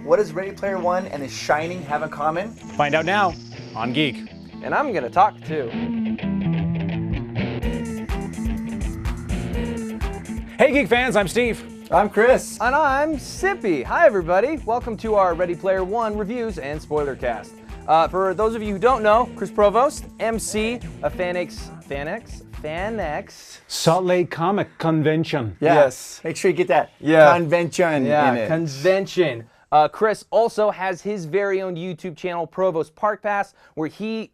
What does Ready Player One and The Shining have in common? Find out now on Geek. And I'm gonna talk too. Hey Geek fans, I'm Steve. I'm Chris. And I'm Cippy. Hi everybody. Welcome to our Ready Player One reviews and spoiler cast. For those of you who don't know, Chris Provost, MC, a FanX. Salt Lake Comic Convention. Yeah. Yes. Make sure you get that Yeah. convention in it. Convention. Chris also has his very own YouTube channel, Provost Park Pass, where if you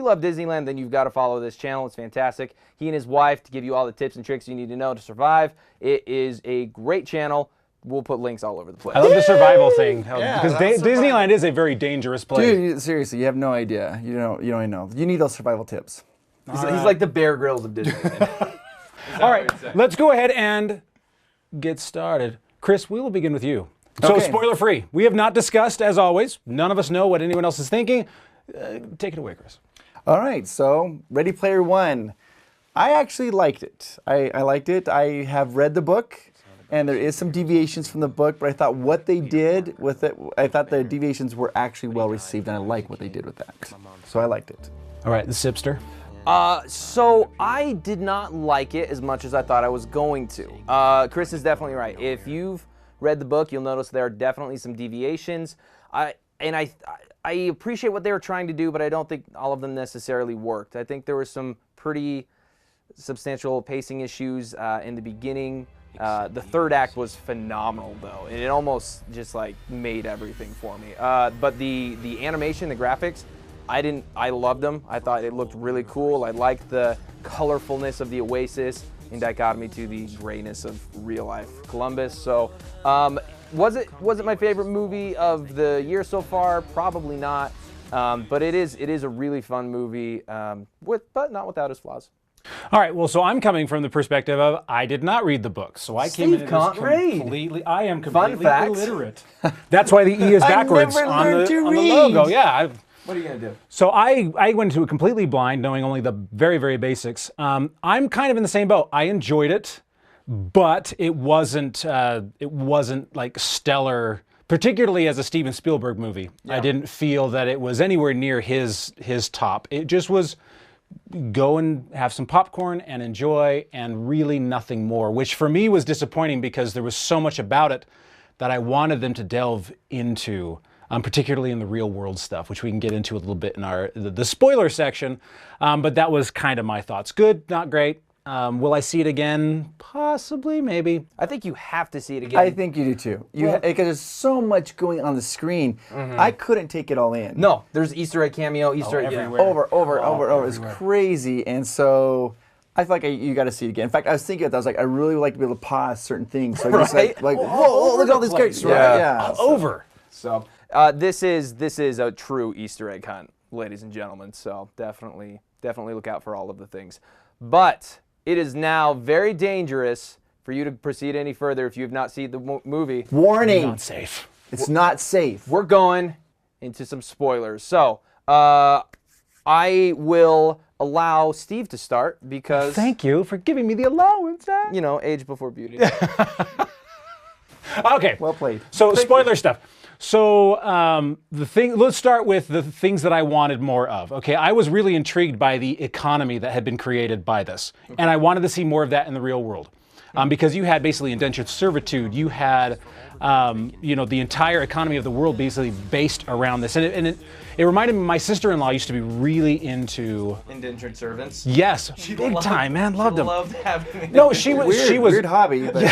love Disneyland, then you've got to follow this channel. It's fantastic. He and his wife to give you all the tips and tricks you need to know to survive. It is a great channel. We'll put links all over the place. I love the survival thing because that's Disneyland is a very dangerous place. Dude, seriously, you have no idea. You don't even know. You need those survival tips. He's like the Bear Grylls of Disneyland. All right, let's go ahead and get started. Chris, we will begin with you. So Okay. spoiler free. We have not discussed, as always. None of us know what anyone else is thinking. Take it away, Chris. All right, so Ready Player One. I actually liked it. I liked it. I have read the book, and there is some deviations from the book, but I thought what they did with it, I thought the deviations were actually well received, and I like what they did with that. So I liked it. All right, the Sipster. So I did not like it as much as I thought I was going to. Chris is definitely right. If you've read the book, you'll notice there are definitely some deviations. I appreciate what they were trying to do, but I don't think all of them necessarily worked. I think there were some pretty substantial pacing issues in the beginning. The third act was phenomenal, though, and it almost just like made everything for me. But the animation, the graphics, I loved them. I thought it looked really cool. I liked the colorfulness of the Oasis in dichotomy to the grayness of real life Columbus. So, was it my favorite movie of the year so far? Probably not. But it is a really fun movie, but not without its flaws. All right, well, so I'm coming from the perspective of I did not read the book, so I came in as completely. I am completely illiterate. That's why the E is backwards on the logo. Yeah. What are you gonna do? So I went into it completely blind, knowing only the very, very basics. I'm kind of in the same boat. I enjoyed it, but it wasn't like stellar, particularly as a Steven Spielberg movie. Yeah. I didn't feel that it was anywhere near his top. It just was go and have some popcorn and enjoy, and really nothing more, which for me was disappointing because there was so much about it that I wanted them to delve into. Particularly in the real world stuff, which we can get into a little bit in the spoiler section. But that was kind of my thoughts. Good, not great. Will I see it again? Possibly, maybe. I think you have to see it again. I think you do too. Because there's so much going on the screen. I couldn't take it all in. No, there's Easter egg cameo, Easter egg everywhere. Over. It's crazy. And so I feel like you got to see it again. In fact, I was thinking about that. I was like, I really would like to be able to pause certain things. So just like whoa, look at all these characters. Yeah. Over. So this is a true Easter egg hunt, ladies and gentlemen. So definitely look out for all of the things. But it is now very dangerous for you to proceed any further if you have not seen the movie. Warning. Not safe. It's not safe. We're going into some spoilers. So I will allow Steve to start because... Thank you for giving me the allowance. You know, age before beauty. Okay. Well played. So spoiler stuff. So let's start with the things that I wanted more of. Okay, I was really intrigued by the economy that had been created by this, and I wanted to see more of that in the real world, because you had basically indentured servitude. You had, the entire economy of the world basically based around this, and it reminded me. My sister-in-law used to be really into indentured servants. Yes, big time, man. Loved them. Loved having. No, she was weird hobby. But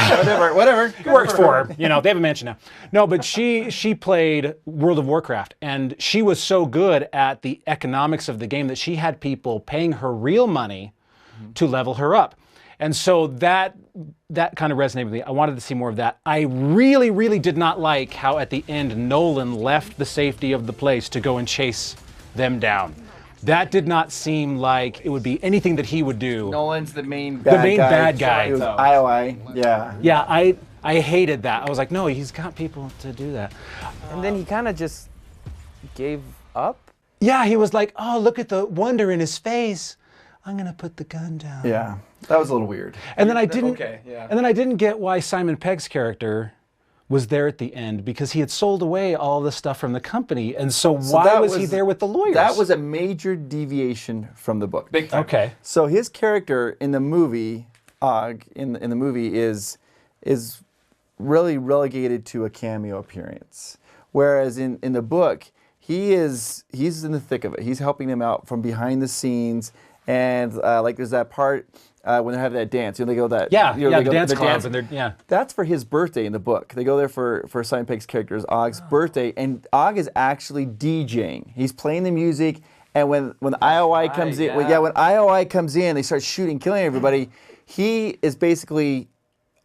whatever. It works for her. They have a mansion now. No, but she played World of Warcraft, and she was so good at the economics of the game that she had people paying her real money to level her up. And so that kind of resonated with me. I wanted to see more of that. I really, really did not like how at the end Nolan left the safety of the place to go and chase them down. That did not seem like it would be anything that he would do. Nolan's the main bad guy. It was IOI. Yeah. Yeah, I hated that. I was like, no, he's got people to do that. And then he kind of just gave up? Yeah, he was like, oh, look at the wonder in his face. I'm gonna put the gun down. Yeah, that was a little weird. And then I didn't. Okay, yeah. And then I didn't get why Simon Pegg's character was there at the end because he had sold away all the stuff from the company. And so why was he there with the lawyers? That was a major deviation from the book. Big time. Okay. So his character in the movie, Og, in the movie is really relegated to a cameo appearance. Whereas in the book, he's in the thick of it. He's helping them out from behind the scenes. And like there's that part when they have that dance. They go that the dance club. And That's for his birthday in the book. They go there for Simon Pegg's character's Og's birthday, and Og is actually DJing. He's playing the music, and when IOI comes in, when IOI comes in, they start shooting, killing everybody. He is basically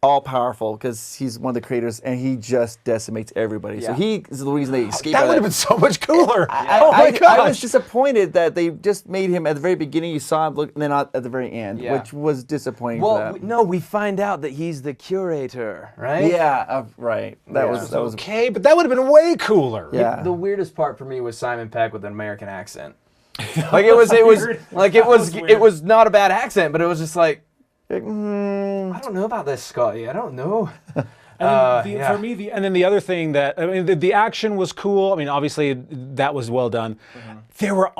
all powerful because he's one of the creators, and he just decimates everybody. So he is the reason they escape. That would have been so much cooler. Oh my gosh. I was disappointed that they just made him at the very beginning. You saw him look, and then not at the very end, which was disappointing. Well, for that. no, we find out that he's the curator, right? Yeah, right. That was okay, but that would have been way cooler. Yeah. The weirdest part for me was Simon Pegg with an American accent. Like it was not a bad accent, but it was just like, I don't know about this, Scotty. I don't know. For me, and then the other thing that the action was cool. I mean, obviously that was well done. There were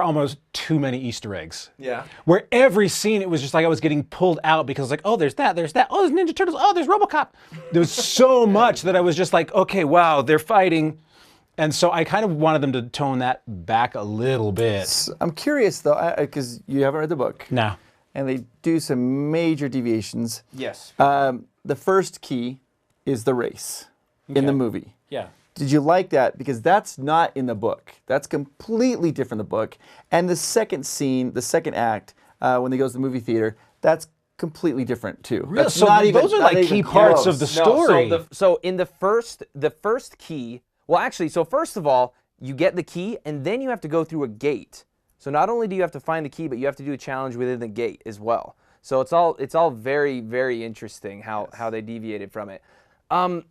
almost too many Easter eggs. Yeah. Where every scene it was just like I was getting pulled out because like, oh, there's that. Oh, there's Ninja Turtles. Oh, there's RoboCop. There was so much that I was just like, okay, wow, they're fighting. And so I kind of wanted them to tone that back a little bit. I'm curious though, because you haven't read the book. No. And they do some major deviations. Yes. The first key is the race in the movie. Yeah. Did you like that? Because that's not in the book. That's completely different in the book. And the second scene, the second act, when they go to the movie theater, that's completely different too. Really? That's So those are like key parts of the story. So in the first key, well, actually, so first of all, you get the key, and then you have to go through a gate. So not only do you have to find the key, but you have to do a challenge within the gate as well. So it's all very, very interesting how they deviated from it. I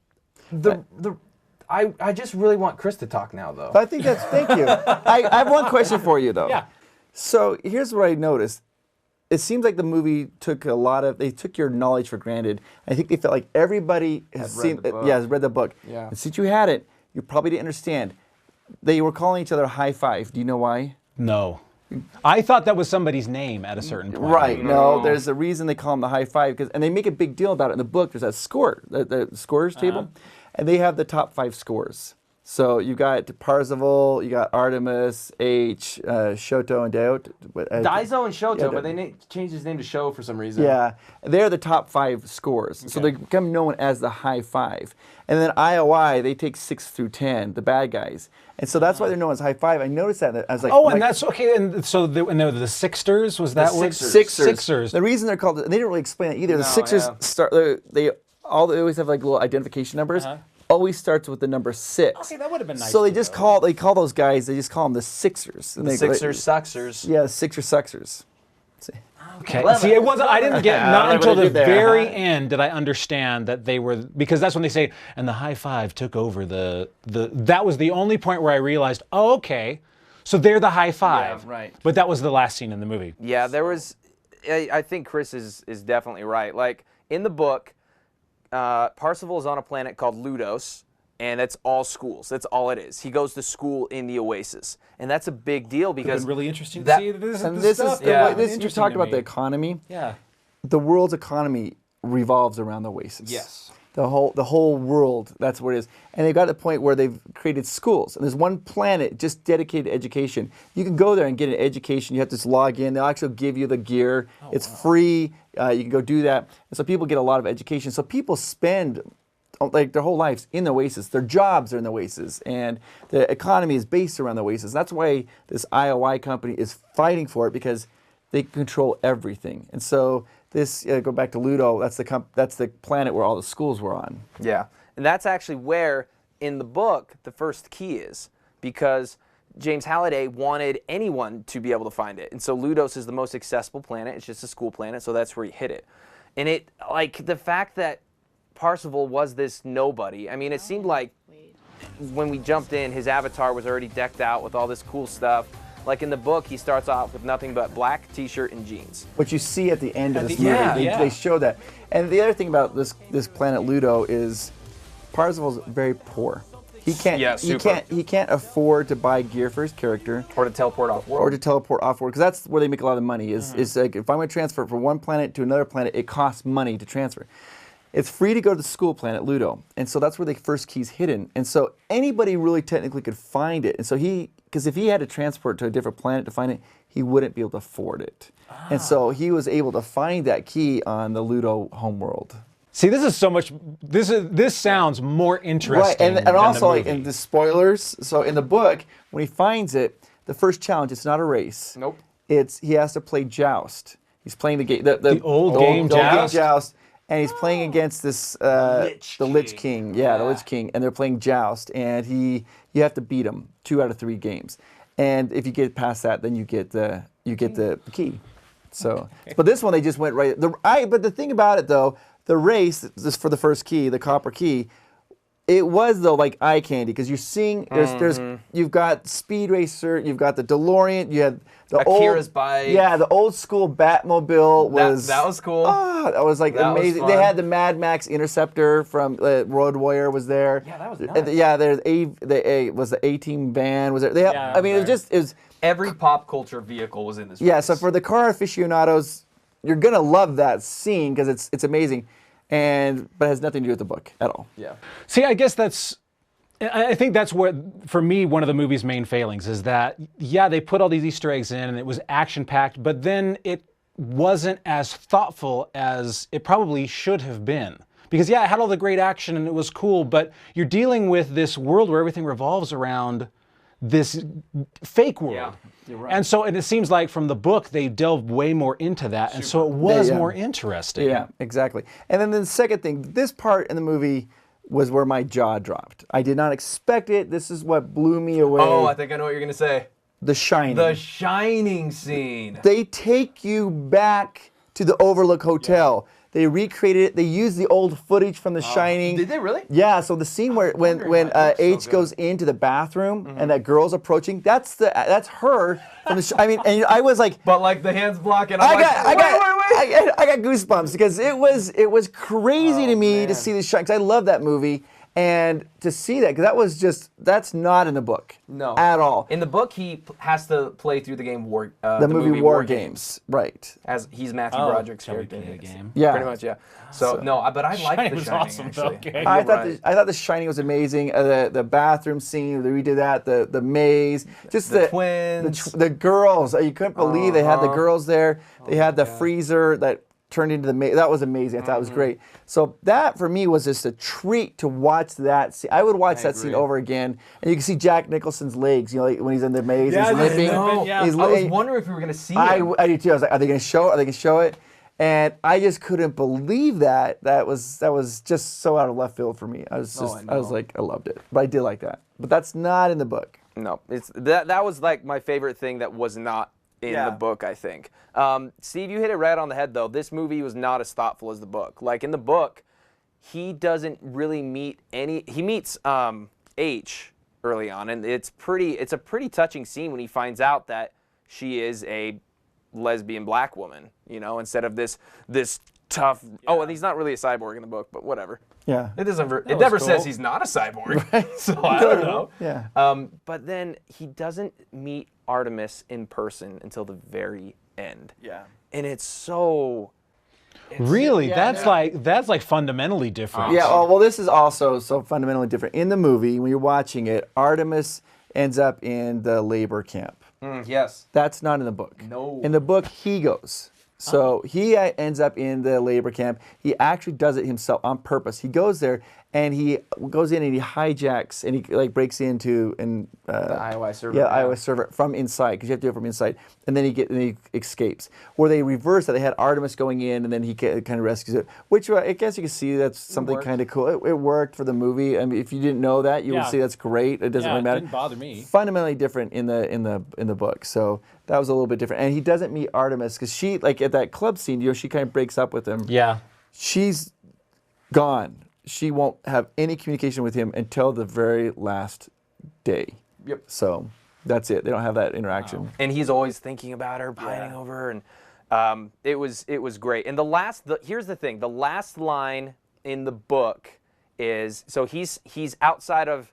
just really want Chris to talk now, though. I think that's, thank you. I have one question for you though. Yeah. So here's what I noticed. It seems like the movie took they took your knowledge for granted. I think they felt like everybody has read the book. Yeah. And since you had it, you probably didn't understand. They were calling each other high five. Do you know why? No. I thought that was somebody's name at a certain point. Right. No, there's a reason they call them the high five, and they make a big deal about it in the book. There's that score, the scorers table, and they have the top 5 scores. So you got Parzival, you got Artemis, H, Shoto, and Doubt. Daiso and Shoto, Yeah, but they changed his name to Sho for some reason. Yeah, they're the top 5 scores. So they become known as the high 5. And then IOI, they take 6 through 10, the bad guys. And so that's why they're known as high 5. I noticed that. I was like, Oh, and that's okay. And so they were the Sixers, was that what? Sixers. The reason they're called, and they didn't really explain it either. The Sixers they always have like little identification numbers. Always starts with the number 6. Okay, that would have been nice. So they just call those guys. They just call them the Sixers. And Suxers. Yeah, Sixers Suxers. Okay. See, it wasn't. I didn't get not until the very end did I understand that they were, because that's when they say, and the high five took over the. That was the only point where I realized, oh, okay, so they're the high five. Yeah, right. But that was the last scene in the movie. Yeah, there was. I think Chris is definitely right. Like in the book, Parzival is on a planet called Ludos, and that's all schools. That's all it is. He goes to school in the Oasis, and that's a big deal because It's been really interesting to see this stuff. You talked about the economy. Yeah. The world's economy revolves around the Oasis. Yes. The whole world, that's what it is. And they've got to the point where they've created schools. And there's one planet just dedicated to education. You can go there and get an education. You have to just log in. They'll actually give you the gear. It's free. You can go do that. And so people get a lot of education. So people spend like their whole lives in the Oasis. Their jobs are in the Oasis. And the economy is based around the Oasis. That's why this IOI company is fighting for it, because they control everything. And so this, go back to Ludo, that's the planet where all the schools were on. Yeah, and that's actually where, in the book, the first key is, because James Halliday wanted anyone to be able to find it. And so Ludos is the most accessible planet. It's just a school planet, so that's where he hid it. And it, like, the fact that Parzival was this nobody, I mean, it seemed like when we jumped in, his avatar was already decked out with all this cool stuff. Like in the book, he starts off with nothing but black t-shirt and jeans. What you see at the end of this movie, they show that. And the other thing about this planet Ludo is Parzival's very poor. He can't. Yeah, super. He can't afford to buy gear for his character. Or to teleport off world. Or to teleport off-world, because that's where they make a lot of the money. Is like if I'm going to transfer from one planet to another planet, it costs money to transfer. It's free to go to the school planet, Ludo, and so that's where the first key's hidden. And so anybody really technically could find it. And so because if he had to transport to a different planet to find it, he wouldn't be able to afford it. And so he was able to find that key on the Ludo homeworld. See, this is so much. This sounds more interesting. Right, and than also the movie. in the spoilers. So in the book, when he finds it, the first challenge, it's not a race. Nope. He has to play joust. He's playing the game, The old game Joust? and he's playing against this the Lich King. Yeah, the Lich King, and they're playing joust, and you have to beat him 2 out of 3 games, and if you get past that, then you get the key. So, but this one they just went right. But the thing about it though. The race, this for the first key, the copper key, it was though like eye candy because you're seeing you've got Speed Racer, you've got the DeLorean, you had the Akira's bike. Yeah, the old school Batmobile was that was cool. That was like That was amazing. fun. They had the Mad Max Interceptor from Road Warrior was there. Yeah, that was nuts. Yeah, there's the A-Team van was there. They have, Yeah, I mean, it was Every pop culture vehicle was in this. yeah. race. So for the car aficionados, you're gonna love that scene because it's amazing, but it has nothing to do with the book at all. Yeah. See, I guess I think that's what, for me, one of the movie's main failings is that, yeah, they put all these Easter eggs in and it was action-packed, but then it wasn't as thoughtful as it probably should have been. Because, yeah, it had all the great action and it was cool, but you're dealing with this world where everything revolves around this fake world. Yeah, you're right. And so it seems like from the book, they delved way more into that, and so it was more interesting. Yeah, exactly. And then the second thing, this part in the movie was where my jaw dropped. I did not expect it. This is what blew me away. Oh, I think I know what you're gonna say. The Shining. The Shining scene. They take you back to the Overlook Hotel. They recreated it. They used the old footage from The Shining. Did they really? Yeah. So the scene when H goes into the bathroom and that girl's approaching, that's her from the. I mean, and I was like, But like the hands blocking. I Wait. got goosebumps because it was crazy to me to see The Shining because I love that movie. And to see that, because that's not in the book. No. At all. In the book, he has to play through the game The movie War Games. Right. As he's Matthew Oh, Broderick's shall we character. play a game? Yeah. Pretty much, yeah. So no, but I like Shining The was Shining awesome, actually. though, okay. I thought The Shining was amazing. The bathroom scene, they redid that. The maze, just The twins. the girls. You couldn't believe they had the girls there. They had the freezer that turned into the maze. That was amazing. I thought it was great. So that for me was just a treat to watch that scene. I would watch that scene over again, and you can see Jack Nicholson's legs. You know, like when he's in the maze, he's limping. yeah. He's I was li- wondering if we were gonna see I him. do too. I was like, are they going to show it? Are they going to show it? And I just couldn't believe that. That was just so out of left field for me. I was like, I loved it. But I did like that. But that's not in the book. No, it's that was like my favorite thing that was not in the book, I think. Steve, you hit it right on the head though. This movie was not as thoughtful as the book. Like in the book, he doesn't really meet he meets H early on, and it's a pretty touching scene when he finds out that she is a lesbian black woman, you know, instead of this tough oh, and he's not really a cyborg in the book, but whatever. Yeah. It never cool. says he's not a cyborg. So I don't know. Yeah. But then he doesn't meet Artemis in person until the very end. Yeah. And it's so Really? That's like fundamentally different. Yeah, well, this is also so fundamentally different. In the movie, when you're watching it, Artemis ends up in the labor camp. yes. That's not in the book. No. In the book, he goes. So he ends up in the labor camp. He actually does it himself on purpose. He goes there and he goes in and he hijacks and he like breaks into The IOI server. Yeah, IOS server from inside because you have to do it from inside, and then he escapes. Where they reverse that, they had Artemis going in, and then he kind of rescues it. Which I guess you can see that's something kind of cool. It worked for the movie. I mean, if you didn't know that, you would see that's great. It doesn't really matter. It didn't bother me. Fundamentally different in the book, so that was a little bit different. And he doesn't meet Artemis because she like at that club scene, you know, she kind of breaks up with him. Yeah. She's gone. She won't have any communication with him until the very last day. Yep. So that's it. They don't have that interaction. And he's always thinking about her, pining over her, and it was great. And here's the thing: the last line in the book is so he's outside of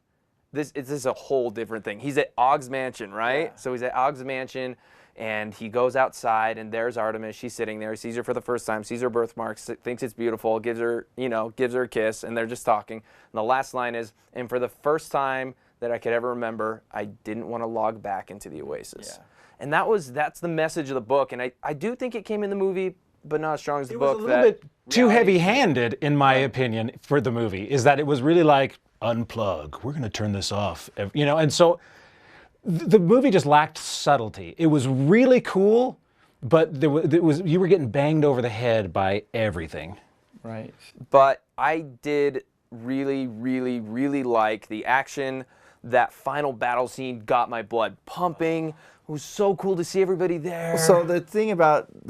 this. This is a whole different thing. He's at Ogg's mansion, right? Yeah. So he's at Ogg's mansion, and he goes outside, and there's Artemis. She's sitting there. He sees her for the first time. Sees her birthmarks. Thinks it's beautiful. Gives her a kiss, and they're just talking. And the last line is, "And for the first time that I could ever remember, I didn't want to log back into the Oasis." Yeah. And that's the message of the book. And I do think it came in the movie, but not as strong as the book. It was a little bit too heavy-handed, in my opinion, for the movie. Is that it was really like, unplug, we're going to turn this off, and so the movie just lacked subtlety. It was really cool, but you were getting banged over the head by everything. Right. But I did really, really, really like the action. That final battle scene got my blood pumping. It was so cool to see everybody there. So the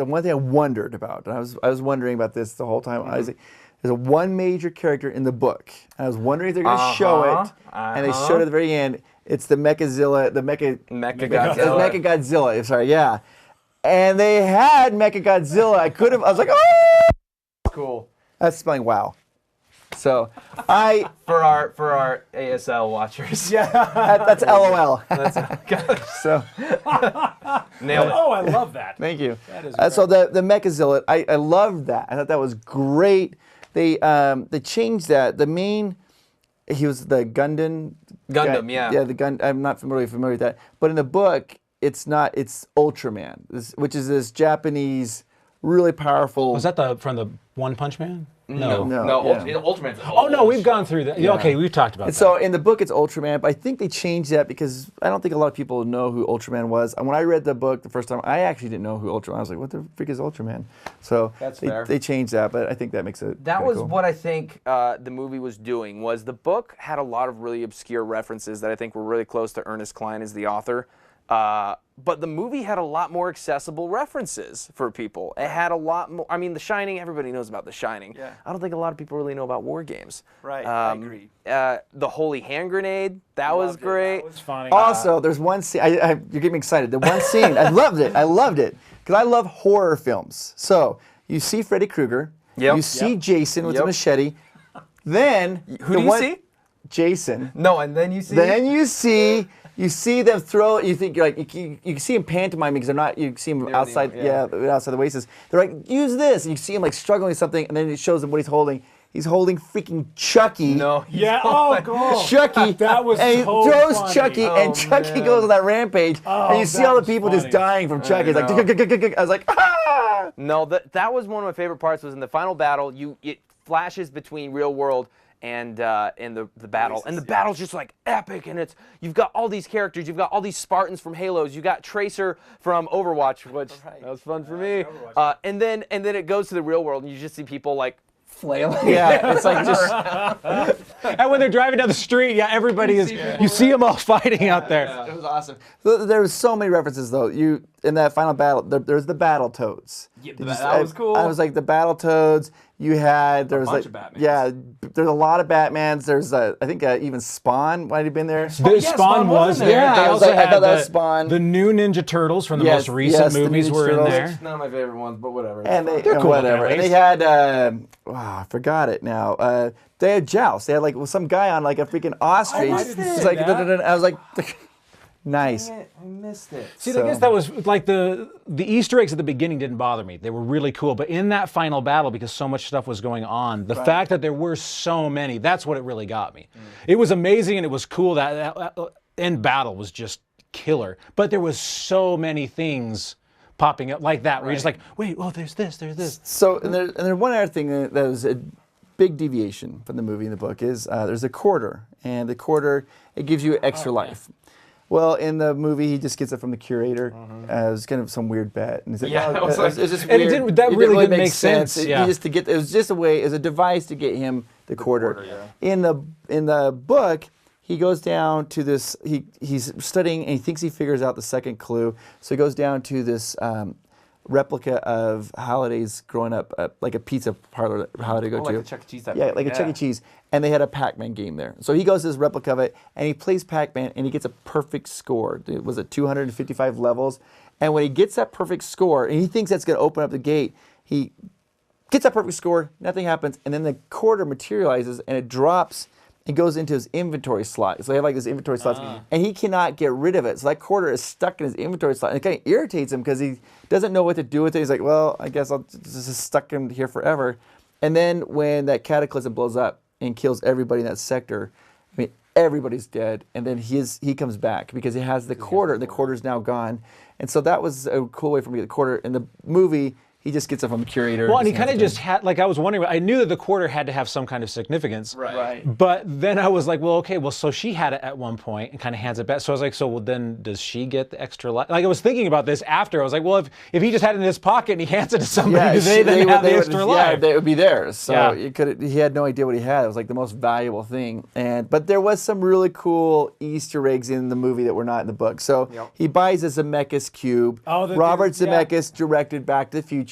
one thing I wondered about, and I was wondering about this the whole time. I was like, there's one major character in the book. And I was wondering if they're going to show it, and they showed it at the very end. It's the Mechagodzilla, Mechagodzilla. Sorry, yeah. And they had Mechagodzilla. I was like, oh, Cool. that's spelling wow. So For our ASL watchers. that's LOL. So Nailed it. Oh, I love that. thank you. That is So the Mechagodzilla, I loved that. I thought that was great. They changed that. He was the Gundam. Gundam, yeah. Yeah, the gun. I'm not familiar with that. But in the book, it's not. It's Ultraman, which is this Japanese, really powerful. Was that from the One Punch Man? No, Ultraman's. Oh no, we've gone through that. Yeah. Okay, we've talked about And that. so in the book, it's Ultraman, but I think they changed that because I don't think a lot of people know who Ultraman was. And when I read the book the first time, I actually didn't know who Ultraman was. I was like, what the freak is Ultraman? So That's fair. They changed that, but I think that makes it That kinda was cool. what I think the movie was doing. Was the book had a lot of really obscure references that I think were really close to Ernest Cline as the author. But the movie had a lot more accessible references for people. It had a lot more. I mean, The Shining. Everybody knows about The Shining. Yeah. I don't think a lot of people really know about war games. Right, I agree. The Holy Hand Grenade. That was great. That was funny. Also, there's one scene. You're getting me excited. The one scene, I loved it. I loved it because I love horror films. So you see Freddy Krueger. Yep. You see Jason with a Yep. machete. Then Who do you see? Jason. No, and then you see. Then you see them throw. You think you're like you see them pantomiming because they're not. You see them outside. Outside the Oasis. They're like, use this. And you see him like struggling with something, and then it shows them what he's holding. He's holding freaking Chucky. No. yeah. Oh, God. Chucky. That was and he so throws funny. Chucky, and Chucky goes on that rampage, and you see that all the was people just funny. dying from Chucky. It's like, I was like, ah! No, that was one of my favorite parts. Was in the final battle. It flashes between real world and the battle, and the battle's just like epic. And you've got all these characters. You've got all these Spartans from Halos. You got Tracer from Overwatch, which that was fun for me. And then it goes to the real world, and you just see people like flailing. Yeah, it's like just. And when they're driving down the street, everybody is. You see them all fighting out there. It was awesome. There was so many references though. In that final battle, there's the Battletoads. Yeah, that was cool. I was like the Battletoads. You had there was bunch like of Batmans. yeah, there's a lot of Batmans. There's I think even Spawn might have been there. Spawn was there. Yeah, They I also thought had that was Spawn. the new Ninja Turtles from the Yes, most recent the movies Ninja were in Turtles. there. None of my favorite ones, but whatever. And they They're cool whatever. looking, And they at had I forgot it now. They had Joust. They had like some guy on like a freaking ostrich. I didn't It's see like that. I was like, nice. I missed it. See, So- I guess that was like the Easter eggs at the beginning didn't bother me. They were really cool. But in that final battle, because so much stuff was going on, the fact that there were so many, that's what it really got me. It was amazing and it was cool. That end battle was just killer. But there was so many things popping up like that where you're just like, wait, oh, there's this, there's this. So and there's one other thing that was a big deviation from the movie and the book is there's a quarter, and the quarter it gives you extra life. Well, in the movie, he just gets it from the curator. It was kind of some weird bet. And he's like, Yeah, oh, it was like- it's just And it weird. didn't- that really didn't make sense. sense, yeah. It was just a way, as a device to get him the quarter. In the book, he goes down to this. He's studying, and he thinks he figures out the second clue. So he goes down to this replica of Holiday's growing up, like a pizza parlor that Holiday go like to. a Chuck E. Cheese type Yeah, thing. like a Chuck E. Cheese. And they had a Pac-Man game there. So he goes to this replica of it, and he plays Pac-Man, and he gets a perfect score. It was at 255 levels. And when he gets that perfect score, and he thinks that's going to open up the gate, he gets that perfect score, nothing happens, and then the quarter materializes and it drops and goes into his inventory slot. So they have like this inventory slots, and he cannot get rid of it. So that quarter is stuck in his inventory slot, and it kind of irritates him because he doesn't know what to do with it. He's like, well, I guess I'll just stuck in here forever. And then when that cataclysm blows up and kills everybody in that sector, I mean, everybody's dead, and then he comes back because he has the quarter, and the quarter's now gone. And so that was a cool way for me to get the quarter. In the movie, he just gets it from a curator. Well, and he kind of just had, like, I was wondering, I knew that the quarter had to have some kind of significance. Right. But then I was like, well, okay, well, so she had it at one point and kind of hands it back. So I was like, so well, then does she get the extra life? Like, I was thinking about this after. I was like, well, if he just had it in his pocket and he hands it to somebody, do they then have the extra life? Yeah, they would be theirs. So he had no idea what he had. It was like the most valuable thing. But there was some really cool Easter eggs in the movie that were not in the book. So he buys a Zemeckis cube. Robert Zemeckis directed Back to the Future.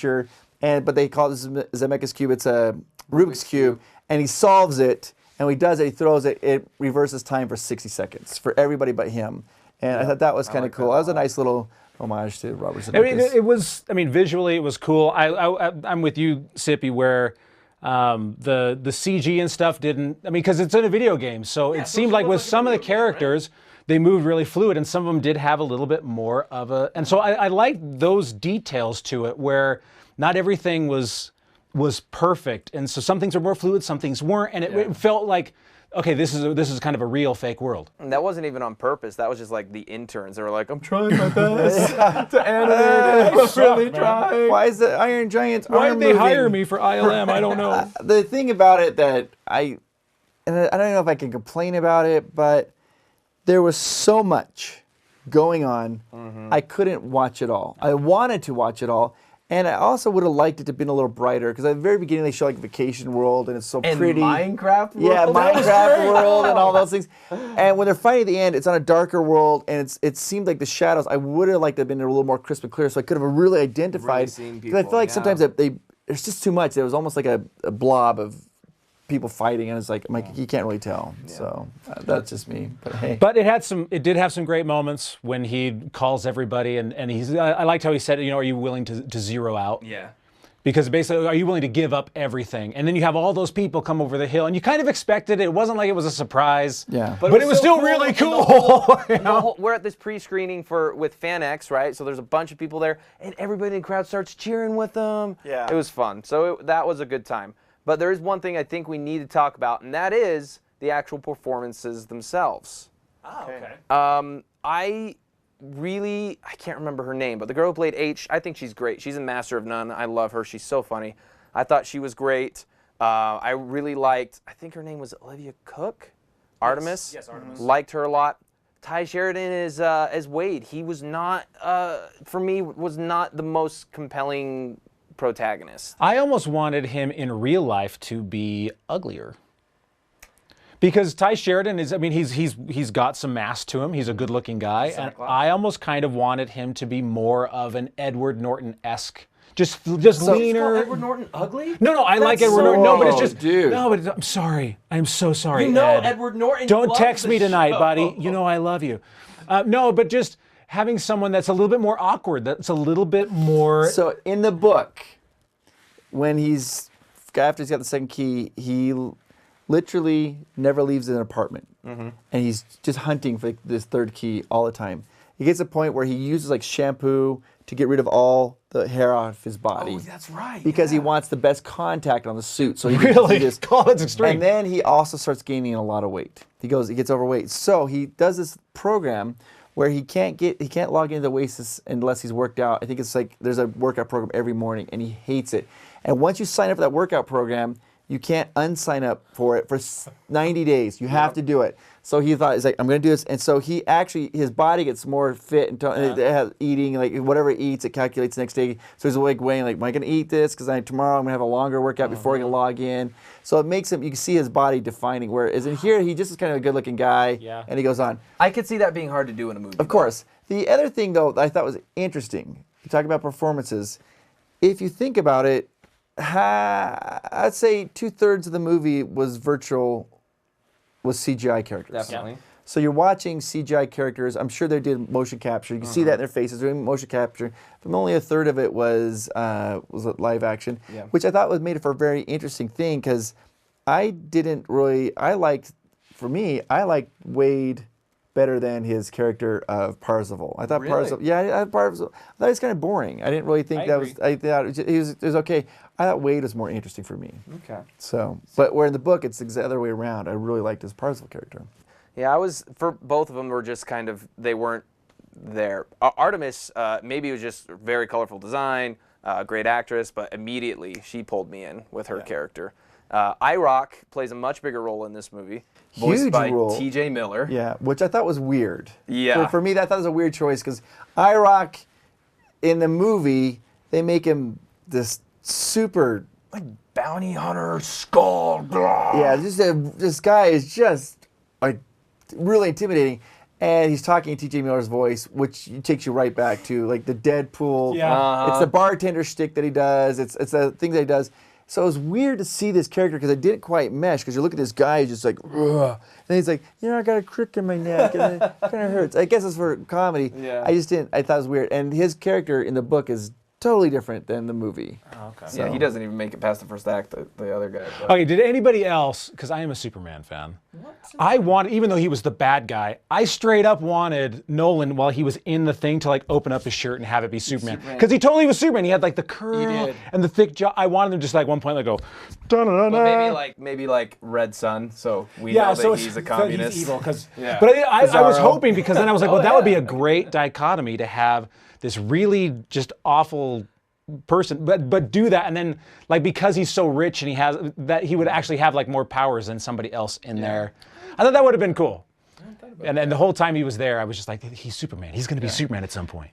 But they call it Zemeckis cube. It's a Rubik's cube, and he solves it. And when he does it, he throws it. It reverses time for 60 seconds for everybody but him. And I thought that was kind of cool. That was a nice little homage to Robert Zemeckis. I mean, it was. I mean, visually, it was cool. I'm with you, Cippy, where the CG and stuff didn't. I mean, because it's in a video game, so it seemed like with some of the characters. They moved really fluid, and some of them did have a little bit more of a. And so I liked those details to it, where not everything was perfect, and so some things were more fluid, some things weren't, and it felt like, okay, this is kind of a real fake world. And that wasn't even on purpose. That was just like the interns. They were like, I'm trying my best to animate it. I'm really trying. Why is the Iron Giant's arm Why did they hire me for ILM? I don't know. The thing about it that I don't know if I can complain about it, but there was so much going on, I couldn't watch it all. I wanted to watch it all, and I also would have liked it to have been a little brighter, because at the very beginning they show like Vacation World, and it's so pretty. Minecraft World? Yeah, Minecraft World and all those things. And when they're fighting at the end, it's on a darker world, and it seemed like the shadows, I would have liked to have been a little more crisp and clear, so I could have really identified. Because I feel like sometimes there's just too much. It was almost like a blob of people fighting, and it's like, you can't really tell. So that's just me. But hey. But it did have some great moments when he calls everybody, and I liked how he said, are you willing to zero out? Yeah. Because basically, are you willing to give up everything? And then you have all those people come over the hill, and you kind of expected it. It wasn't like it was a surprise. Yeah. But it was still cool. Really cool. We're at this pre-screening with FanX, right? So there's a bunch of people there, and everybody in the crowd starts cheering with them. Yeah. It was fun. So that was a good time. But there is one thing I think we need to talk about, and that is the actual performances themselves. Oh, okay. I can't remember her name, but the girl who played H, I think she's great. She's in Master of None. I love her. She's so funny. I thought she was great. I really liked, I think her name was Olivia Cook? Artemis? Yes, Artemis. Liked her a lot. Ty Sheridan as Wade. He was not, for me, was not the most compelling protagonist. I almost wanted him in real life to be uglier. Because Ty Sheridan is, I mean, he's got some mass to him. He's a good-looking guy, and I almost kind of wanted him to be more of an Edward Norton-esque, just leaner. Edward Norton ugly? No, I like Edward Norton. No, but it's just, dude. No, but I'm sorry. I'm so sorry. Ed. Edward Norton. Don't text me tonight, buddy. You know I love you. No, but just having someone that's a little bit more awkward, that's a little bit more. So in the book, when after he's got the second key, he literally never leaves an apartment, and he's just hunting for this third key all the time. He gets to a point where he uses like shampoo to get rid of all the hair off his body. Oh, that's right. Because he wants the best contact on the suit. So he Really? Just, That's extreme. And then he also starts gaining a lot of weight. He gets overweight. So he does this program where he can't log into the Oasis unless he's worked out. I think it's like there's a workout program every morning, and he hates it. And once you sign up for that workout program, you can't unsign up for it for 90 days. You have to do it. So he thought, he's like, I'm going to do this. And so his body gets more fit and it has eating, like whatever it eats, it calculates the next day. So he's like weighing, like, am I going to eat this? Because tomorrow I'm going to have a longer workout before I can log in. So it makes him, you can see his body defining. Whereas in here, he just is kind of a good looking guy. Yeah. And he goes on. I could see that being hard to do in a movie. Of course. The other thing, though, that I thought was interesting, you talk about performances. If you think about it, I'd say 2/3 of the movie was CGI characters. Definitely. So you're watching CGI characters. I'm sure they did motion capture. You can see that in their faces doing motion capture. But only a third of it was live action, which I thought made it for a very interesting thing because I liked Wade better than his character of Parzival. I thought Parzival, I thought he was kind of boring. I didn't really think I thought it was okay. I thought Wade was more interesting for me. Okay. So, but where in the book it's the other way around. I really liked his Parzival character. Yeah, for both of them were just kind of, they weren't there. Artemis, maybe it was just very colorful design, great actress, but immediately she pulled me in with her character. IROC plays a much bigger role in this movie, voiced by T.J. Miller. Yeah, which I thought was weird. Yeah. For me, I thought it was a weird choice because IROC, in the movie, they make him this super Like bounty hunter, skull. Blah. Yeah, this guy is just like really intimidating, and he's talking in T.J. Miller's voice, which takes you right back to like the Deadpool. Yeah. It's the bartender shtick that he does. It's the things that he does. So it was weird to see this character because I didn't quite mesh. Because you look at this guy, he's just like, ugh. And he's like, I got a crick in my neck, and it kind of hurts. I guess it's for comedy. Yeah. I just didn't. I thought it was weird. And his character in the book is totally different than the movie. Oh, okay. So. Yeah, he doesn't even make it past the first act, the other guy. But. Okay, did anybody else, because I am a Superman fan, I wanted, even though he was the bad guy, I straight up wanted Nolan, while he was in the thing, to like open up his shirt and have it be Superman. Because he totally was Superman. He had like the curl and the thick jaw. I wanted him just like one point like go, da-da-da-da. Well, maybe like Red Sun, so we know that he's a communist. He's evil, but I was Bizarro. hoping, because then I was like, well, that would be a great dichotomy to have this really just awful person, but do that, and then like because he's so rich and he has that, he would actually have like more powers than somebody else in there. I thought that would have been cool. And the whole time he was there, I was just like, he's Superman. He's going to be Superman at some point.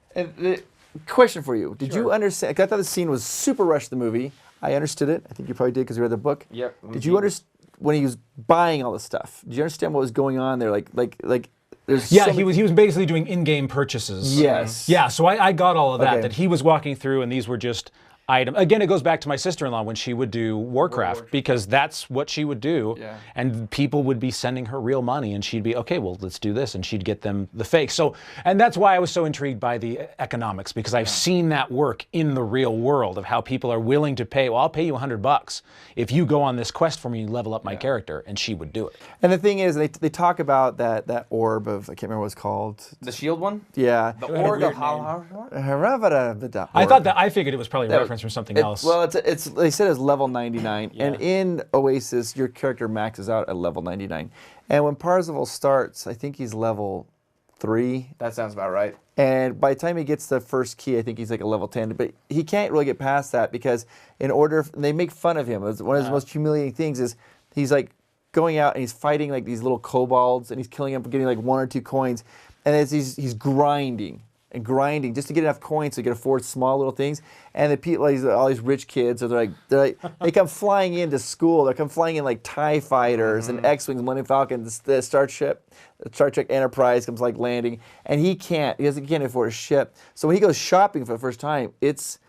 Question for you: did you understand? I thought the scene was super rushed. The movie, I understood it. I think you probably did because you read the book. Yep. Did you understand when he was buying all this stuff? Did you understand what was going on there? Like. Yeah, he was basically doing in-game purchases. Yes. Yeah, so I got all of that, Okay. that he was walking through and these were just items. Again, it goes back to my sister-in-law when she would do Warcraft, because that's what she would do. Yeah. And people would be sending her real money and she'd be, okay, well, let's do this. And she'd get them the fake. So, and that's why I was so intrigued by the economics, because I've seen that work in the real world of how people are willing to pay, well, I'll pay you $100 if you go on this quest for me and level up my character, and she would do it. And the thing is, they talk about that orb of, I can't remember what it's called. The shield one? Yeah. The orb of I figured it was probably a reference from something else. Well, they said it's level 99, and in Oasis, your character maxes out at level 99. And when Parzival starts, I think he's level 3. That sounds about right. And by the time he gets the first key, I think he's like a level 10. But he can't really get past that because they make fun of him. It's one of his most humiliating things is he's like going out and he's fighting like these little kobolds and he's killing them, getting like 1 or 2 coins. And as he's grinding and grinding just to get enough coins so he can afford small little things. And the people, all these rich kids, they come flying into school. They come flying in like TIE fighters and X-Wings, Millennium Falcon, the Star Trek Enterprise comes like landing. And he can't afford a ship. So when he goes shopping for the first time, it's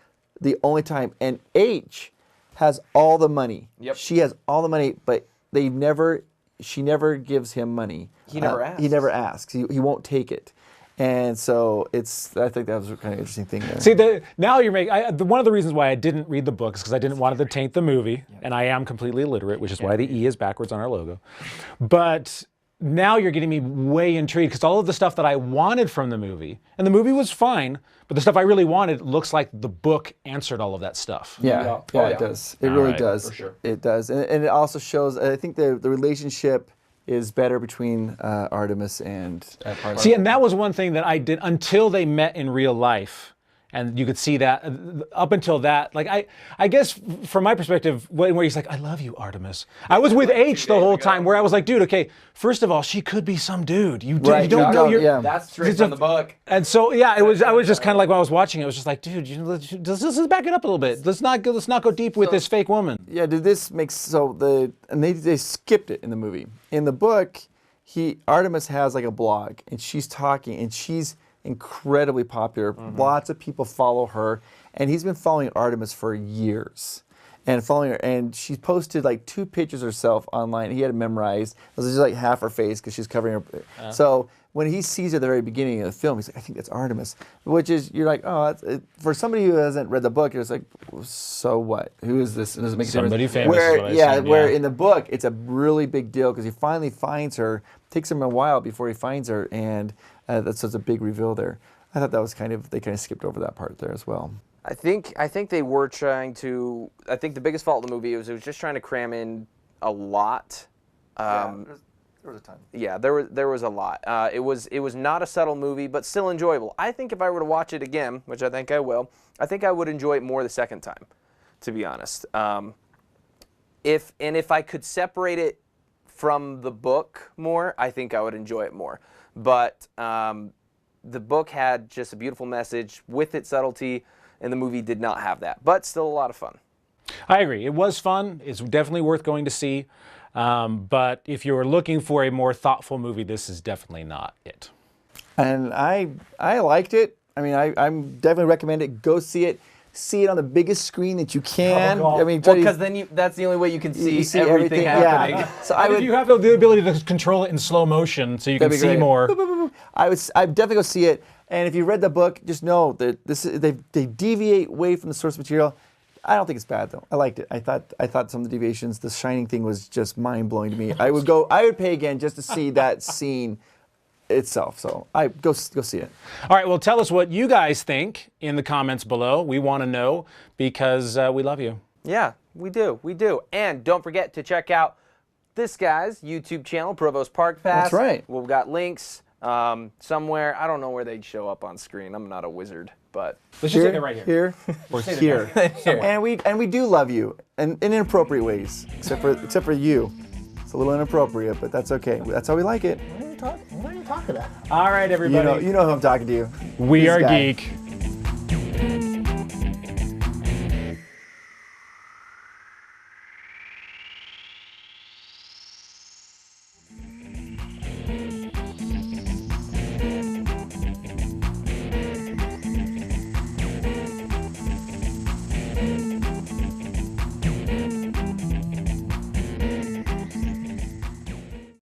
the only time. And H has all the money. Yep. She has all the money, but she never gives him money. He never asks. He never asks. He won't take it. And so I think that was a kind of interesting thing there. See, now you're making, one of the reasons why I didn't read the book is because I didn't want it to taint the movie, and I am completely illiterate, which is why the E is backwards on our logo. But now you're getting me way intrigued, because all of the stuff that I wanted from the movie, and the movie was fine, but the stuff I really wanted looks like the book answered all of that stuff. Yeah, it does. It really does. For sure. It does. And it also shows, I think the relationship is better between Artemis and Parzival. See, and that was one thing that I did until they met in real life. And you could see that up until that, like I guess from my perspective, where he's like, "I love you, Artemis." I was with H the whole time, where I was like, "Dude, okay, first of all, she could be some dude. You don't know you're." That's straight from the book. And so I was just kind of like when I was watching it, I was just like, "Dude, let's back it up a little bit. Let's not go deep with this fake woman." Yeah, this makes they skipped it in the movie. In the book, Artemis has like a blog, and she's talking, and she's incredibly popular. Lots of people follow her, and he's been following Artemis for years. and following her. And she posted like 2 pictures of herself online. He had it memorized. It was just like half her face because she's covering her. So when he sees her at the very beginning of the film, he's like, I think that's Artemis. Which is, you're like, oh, for somebody who hasn't read the book, you're just like, so what? Who is this? And does it make Somebody difference? famous is what I assumed, where yeah. in the book, it's a really big deal because he finally finds her. Takes him a while before he finds her, and that's such a big reveal there. I thought that was they kind of skipped over that part there as well. I think they were trying to. I think the biggest fault of the movie was it was just trying to cram in a lot. There was a ton. Yeah, there was a lot. It was not a subtle movie, but still enjoyable. I think if I were to watch it again, which I think I will, I think I would enjoy it more the second time, to be honest. If I could separate it from the book more, I think I would enjoy it more. But the book had just a beautiful message with its subtlety, and the movie did not have that. But still a lot of fun. I agree. It was fun. It's definitely worth going to see. But if you're looking for a more thoughtful movie, this is definitely not it. And I liked it. I mean, I'm definitely recommend it. Go see it. See it on the biggest screen that you can. God. I mean, Well, because then that's the only way you can see, everything happening. Yeah. So If you have the ability to control it in slow motion so you can That'd be see great. more. I'd definitely go see it. And if you read the book, just know that they deviate way from the source material. I don't think it's bad though. I liked it. I thought some of the deviations, the Shining thing was just mind blowing to me. I would pay again just to see that scene itself. So I go see it. All right, well, tell us what you guys think in the comments below. We want to know because we love you. Yeah, we do. And don't forget to check out this guy's YouTube channel, Provost Park Fast. That's right. We've got links somewhere. I don't know where they'd show up on screen. I'm not a wizard, but Let's just take it right here. or here. And we do love you, and in inappropriate ways, except for you. It's a little inappropriate, but that's okay. That's how we like it. What are you talking about? All right, everybody. You know who I'm talking to. we This are guy. Geek.